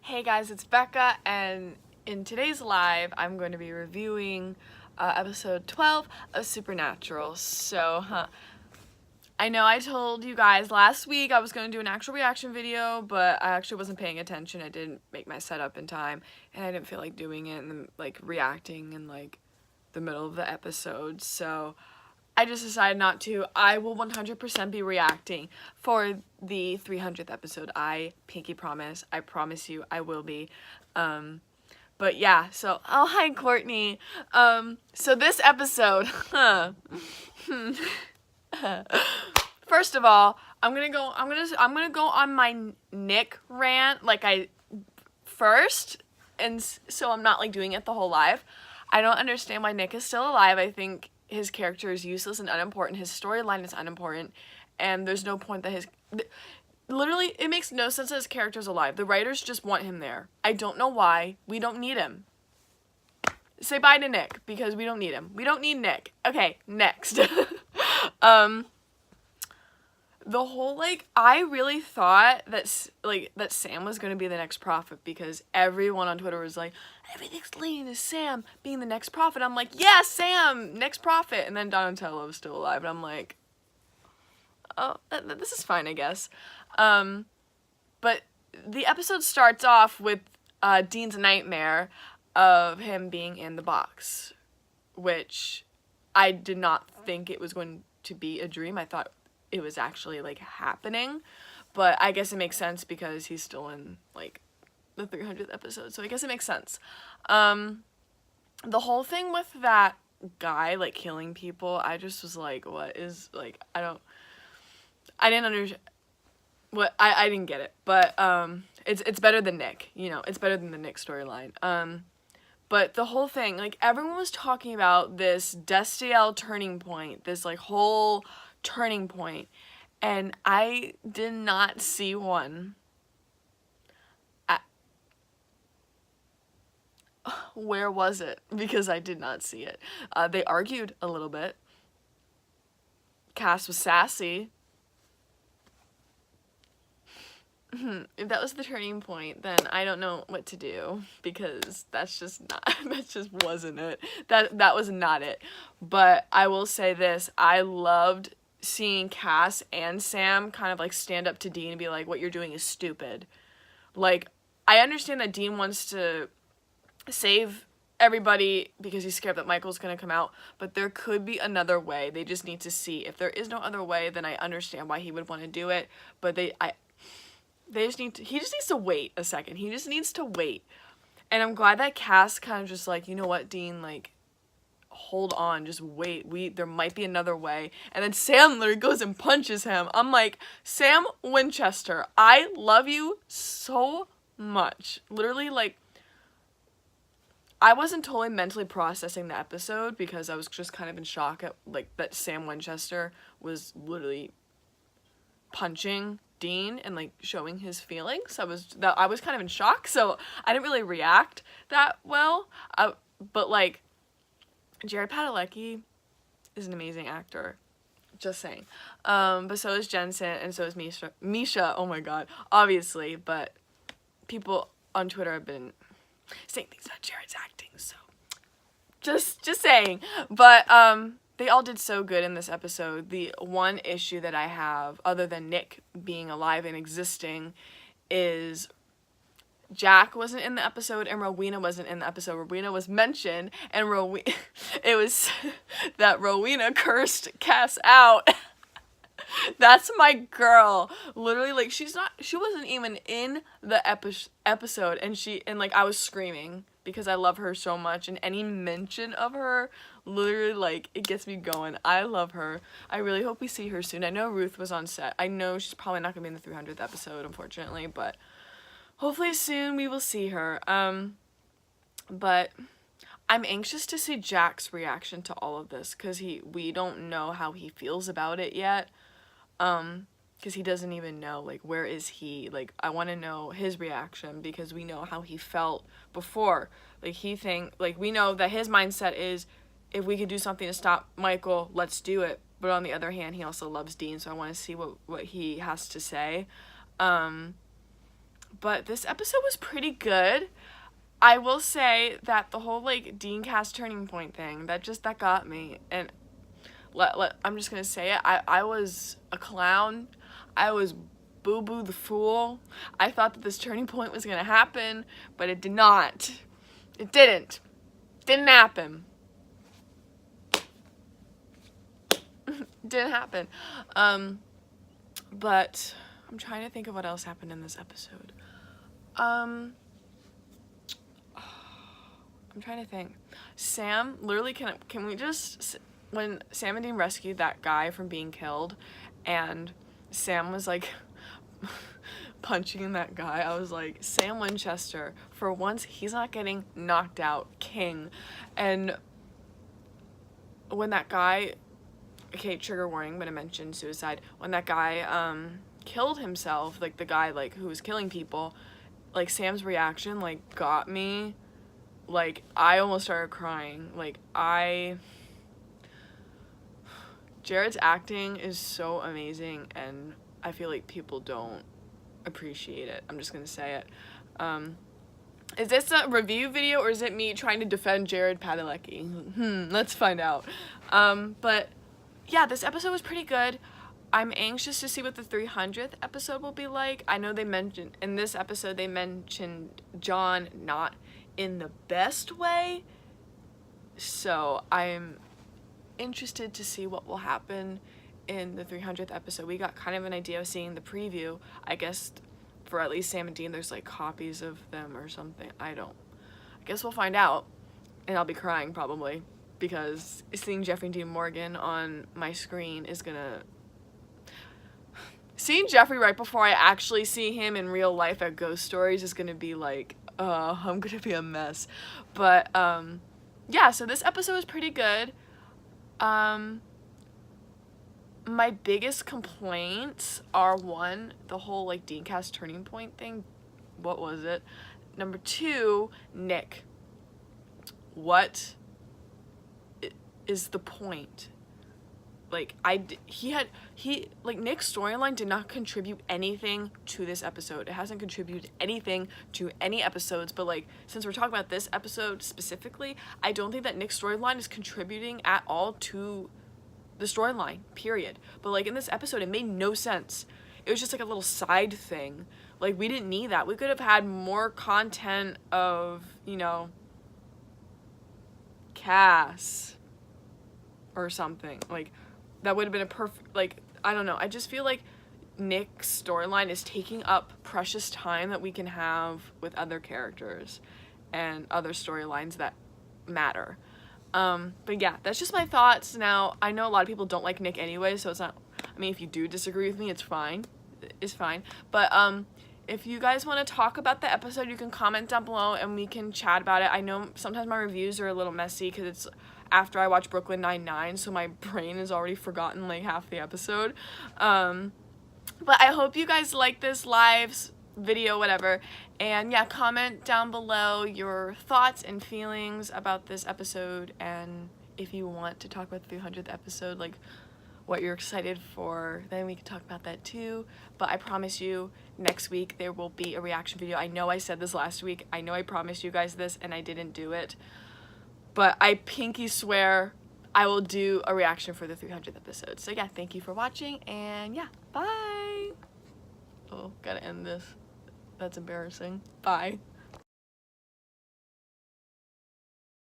Hey guys, it's Becca, and in today's live, I'm going to be reviewing episode 12 of Supernatural. I know I told you guys last week I was going to do an actual reaction video, but I actually wasn't paying attention. I didn't make my setup in time, and I didn't feel like doing it and like reacting in like the middle of the episode, so I just decided not to. I will 100% be reacting for the 300th episode. I pinky promise. I promise you I will be. But yeah, so, oh, hi, Courtney. So this episode, first of all, I'm gonna go on my Nick rant, first, and so I'm not, like, doing it the whole live. I don't understand why Nick is still alive. I think his character is useless and unimportant. His storyline is unimportant, and there's no point that literally, it makes no sense that his character's alive. The writers just want him there. I don't know why. We don't need him. Say bye to Nick, because we don't need him. We don't need Nick. Okay, next. The whole, I really thought that Sam was going to be the next prophet, because everyone on Twitter was like, everything's leading to Sam being the next prophet. I'm like, yeah, Sam, next prophet. And then Donatello was still alive, and I'm like, oh, this is fine, I guess. But the episode starts off with Dean's nightmare of him being in the box, which I did not think it was going to be a dream. I thought it was actually, happening, but I guess it makes sense because he's still in, the 300th episode, so I guess it makes sense. The whole thing with that guy, killing people, I just was like, what is, I didn't understand, I didn't get it, but, it's better than Nick, it's better than the Nick storyline. But the whole thing, everyone was talking about this Destiel turning point, this, whole turning point, and I did not see one. Where was it? Because I did not see it. They argued a little bit. Cass was sassy. If that was the turning point, then I don't know what to do, because that's just wasn't it. That was not it. But I will say this, I loved seeing Cass and Sam kind of stand up to Dean and be like, what you're doing is stupid. I understand that Dean wants to save everybody because he's scared that Michael's gonna come out, but there could be another way. They just need to see. If there is no other way, then I understand why he would want to do it, but he just needs to wait a second. He just needs to wait. And I'm glad that Cass kind of just you know what, Dean, hold on, just wait. There might be another way. And then Sam literally goes and punches him. I'm like, Sam Winchester, I love you so much. Literally, I wasn't totally mentally processing the episode because I was just kind of in shock at, that Sam Winchester was literally punching Dean and showing his feelings. I was kind of in shock, so I didn't really react that well. But Jared Padalecki is an amazing actor, just saying. But so is Jensen, and so is Misha. Oh my god, obviously. But people on Twitter have been saying things about Jared's acting, so just saying. But they all did so good in this episode. The one issue that I have, other than Nick being alive and existing, is Jack wasn't in the episode and Rowena wasn't in the episode. Rowena was mentioned, and it was that Rowena cursed Cass out. That's my girl. Literally, she wasn't even in the episode, and I was screaming because I love her so much, and any mention of her, literally, it gets me going. I love her. I really hope we see her soon. I know Ruth was on set. I know she's probably not gonna be in the 300th episode, unfortunately, but hopefully soon we will see her. But I'm anxious to see Jack's reaction to all of this, because we don't know how he feels about it yet. Because he doesn't even know, where is he? I want to know his reaction, because we know how he felt before. We know that his mindset is, if we could do something to stop Michael, let's do it. But on the other hand, he also loves Dean, so I want to see what he has to say. But this episode was pretty good. I will say that the whole like Dean Cass turning point thing, that got me. And I'm just gonna say it. I was a clown. I was Boo Boo the Fool. I thought that this turning point was gonna happen, but it did not. It didn't. Didn't happen. Didn't happen. But I'm trying to think of what else happened in this episode. I'm trying to think. Sam, literally, can we just, when Sam and Dean rescued that guy from being killed, and Sam was like punching that guy, I was like, Sam Winchester, for once, he's not getting knocked out, king. And when that guy, okay, trigger warning, I'm gonna mention suicide, when that guy killed himself, like the guy like who was killing people, like Sam's reaction like got me. Like I almost started crying. Like Jared's acting is so amazing, and I feel like people don't appreciate it. I'm just gonna say it. Is this a review video or is it me trying to defend Jared Padalecki? Let's find out. But yeah, this episode was pretty good. I'm anxious to see what the 300th episode will be like. I know they mentioned, in this episode, they mentioned John not in the best way. So I'm interested to see what will happen in the 300th episode. We got kind of an idea of seeing the preview. I guess for at least Sam and Dean, there's like copies of them or something. I guess we'll find out. And I'll be crying probably, because seeing Jeffrey Dean Morgan on my screen is gonna... Seeing Jeffrey right before I actually see him in real life at Ghost Stories is gonna be like, I'm gonna be a mess. But, yeah, so this episode was pretty good. My biggest complaints are, one, the whole, like, Dean Cass turning point thing. What was it? Number 2, Nick. What is the point? Like, Nick's storyline did not contribute anything to this episode. It hasn't contributed anything to any episodes, but, like, since we're talking about this episode specifically, I don't think that Nick's storyline is contributing at all to the storyline, period. But, like, in this episode, it made no sense. It was just, like, a little side thing. Like, we didn't need that. We could have had more content of, you know, Cass or something. Like, that would have been a perfect, like, I don't know. I just feel like Nick's storyline is taking up precious time that we can have with other characters and other storylines that matter. But yeah, that's just my thoughts. Now, I know a lot of people don't like Nick anyway, so it's not, I mean, if you do disagree with me, it's fine. It's fine. But, if you guys want to talk about the episode, you can comment down below and we can chat about it. I know sometimes my reviews are a little messy because it's after I watch Brooklyn Nine-Nine, so my brain has already forgotten like half the episode. But I hope you guys like this live video, whatever. And yeah, comment down below your thoughts and feelings about this episode, and if you want to talk about the 300th episode, like what you're excited for, then we can talk about that too. But I promise you, next week there will be a reaction video. I know I said this last week. I know I promised you guys this and I didn't do it. But I pinky swear I will do a reaction for the 300th episode. So yeah, thank you for watching, and yeah, bye! Oh, gotta end this. That's embarrassing. Bye.